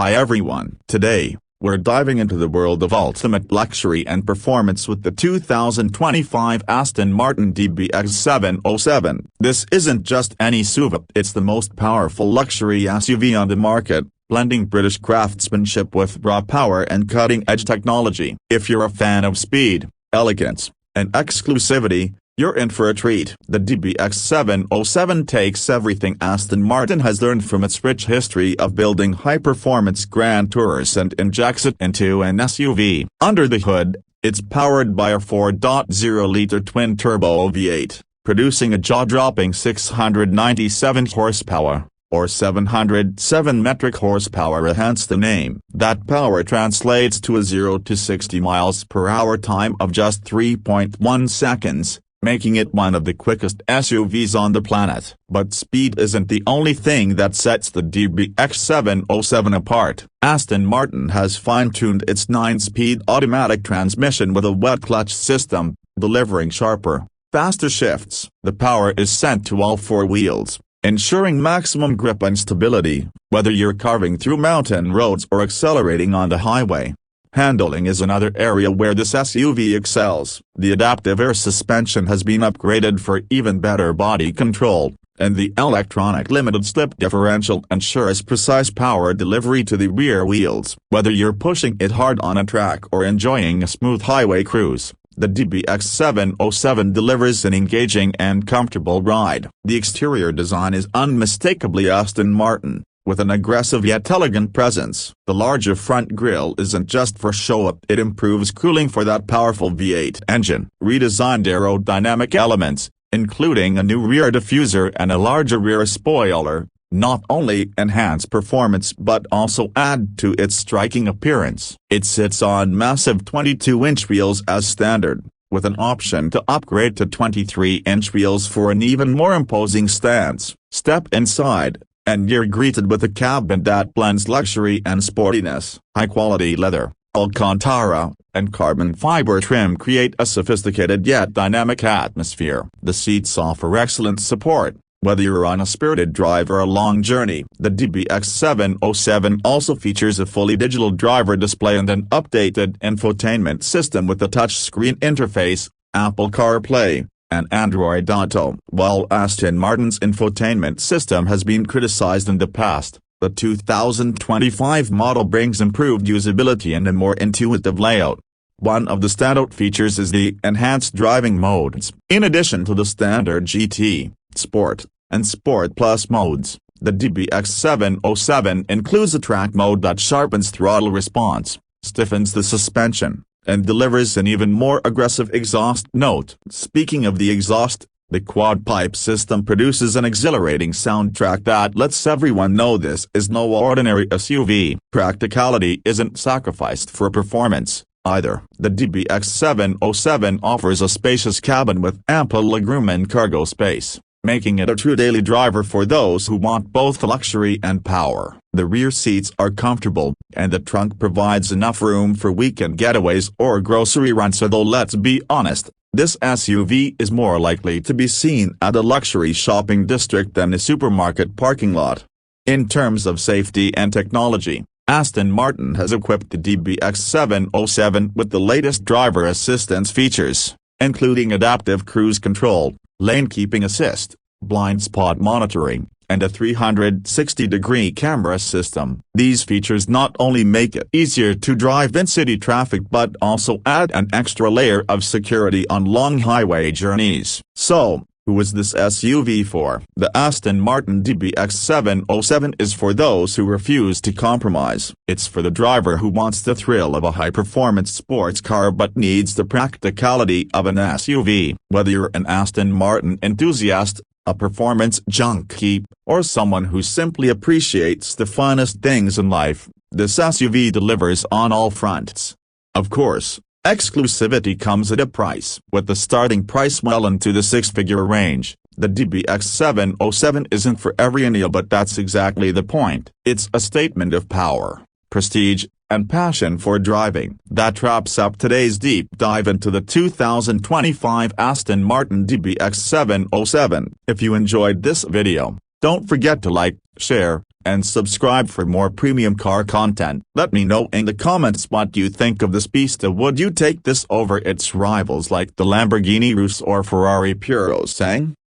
Hi everyone. Today, we're diving into the world of ultimate luxury and performance with the 2025 Aston Martin DBX707. This isn't just any SUV, it's the most powerful luxury SUV on the market, blending British craftsmanship with raw power and cutting-edge technology. If you're a fan of speed, elegance, and exclusivity, you're in for a treat. The DBX707 takes everything Aston Martin has learned from its rich history of building high-performance Grand Tours and injects it into an SUV. Under the hood, it's powered by a 4.0-liter twin-turbo V8, producing a jaw-dropping 697 horsepower, or 707 metric horsepower, hence the name. That power translates to a 0 to 60 miles per hour time of just 3.1 seconds. Making it one of the quickest SUVs on the planet. But speed isn't the only thing that sets the DBX707 apart. Aston Martin has fine-tuned its 9-speed automatic transmission with a wet clutch system, delivering sharper, faster shifts. The power is sent to all four wheels, ensuring maximum grip and stability, whether you're carving through mountain roads or accelerating on the highway. Handling is another area where this SUV excels. The adaptive air suspension has been upgraded for even better body control, and the electronic limited slip differential ensures precise power delivery to the rear wheels. Whether you're pushing it hard on a track or enjoying a smooth highway cruise, the DBX707 delivers an engaging and comfortable ride. The exterior design is unmistakably Aston Martin, with an aggressive yet elegant presence. The larger front grille isn't just for show, it improves cooling for that powerful V8 engine. Redesigned aerodynamic elements, including a new rear diffuser and a larger rear spoiler, not only enhance performance but also add to its striking appearance. It sits on massive 22-inch wheels as standard, with an option to upgrade to 23-inch wheels for an even more imposing stance. Step inside, and you're greeted with a cabin that blends luxury and sportiness. High-quality leather, Alcantara, and carbon fiber trim create a sophisticated yet dynamic atmosphere. The seats offer excellent support, whether you're on a spirited drive or a long journey. The DBX707 also features a fully digital driver display and an updated infotainment system with a touchscreen interface, Apple CarPlay, and Android Auto. While Aston Martin's infotainment system has been criticized in the past, the 2025 model brings improved usability and a more intuitive layout. One of the standout features is the enhanced driving modes. In addition to the standard GT, Sport, and Sport Plus modes, the DBX707 includes a track mode that sharpens throttle response, stiffens the suspension, and delivers an even more aggressive exhaust note. Speaking of the exhaust, the quad-pipe system produces an exhilarating soundtrack that lets everyone know this is no ordinary SUV. Practicality isn't sacrificed for performance, either. The DBX707 offers a spacious cabin with ample legroom and cargo space, making it a true daily driver for those who want both luxury and power. The rear seats are comfortable, and the trunk provides enough room for weekend getaways or grocery runs. Although let's be honest, this SUV is more likely to be seen at a luxury shopping district than a supermarket parking lot. In terms of safety and technology, Aston Martin has equipped the DBX707 with the latest driver assistance features, including adaptive cruise control, lane keeping assist, blind spot monitoring, and a 360-degree camera system. These features not only make it easier to drive in city traffic but also add an extra layer of security on long highway journeys. So, who is this SUV for? The Aston Martin DBX707 is for those who refuse to compromise. It's for the driver who wants the thrill of a high-performance sports car but needs the practicality of an SUV. Whether you're an Aston Martin enthusiast, a performance junkie, or someone who simply appreciates the finest things in life, this SUV delivers on all fronts. Of course, exclusivity comes at a price. With the starting price well into the six-figure range, the DBX707 isn't for everyone, but that's exactly the point. It's a statement of power, prestige, and passion for driving. That wraps up today's deep dive into the 2025 Aston Martin DBX707. If you enjoyed this video, don't forget to like, share, and subscribe for more premium car content. Let me know in the comments what you think of this beast. Would you take this over its rivals like the Lamborghini Urus or Ferrari Urus?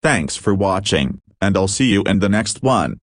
Thanks for watching, and I'll see you in the next one.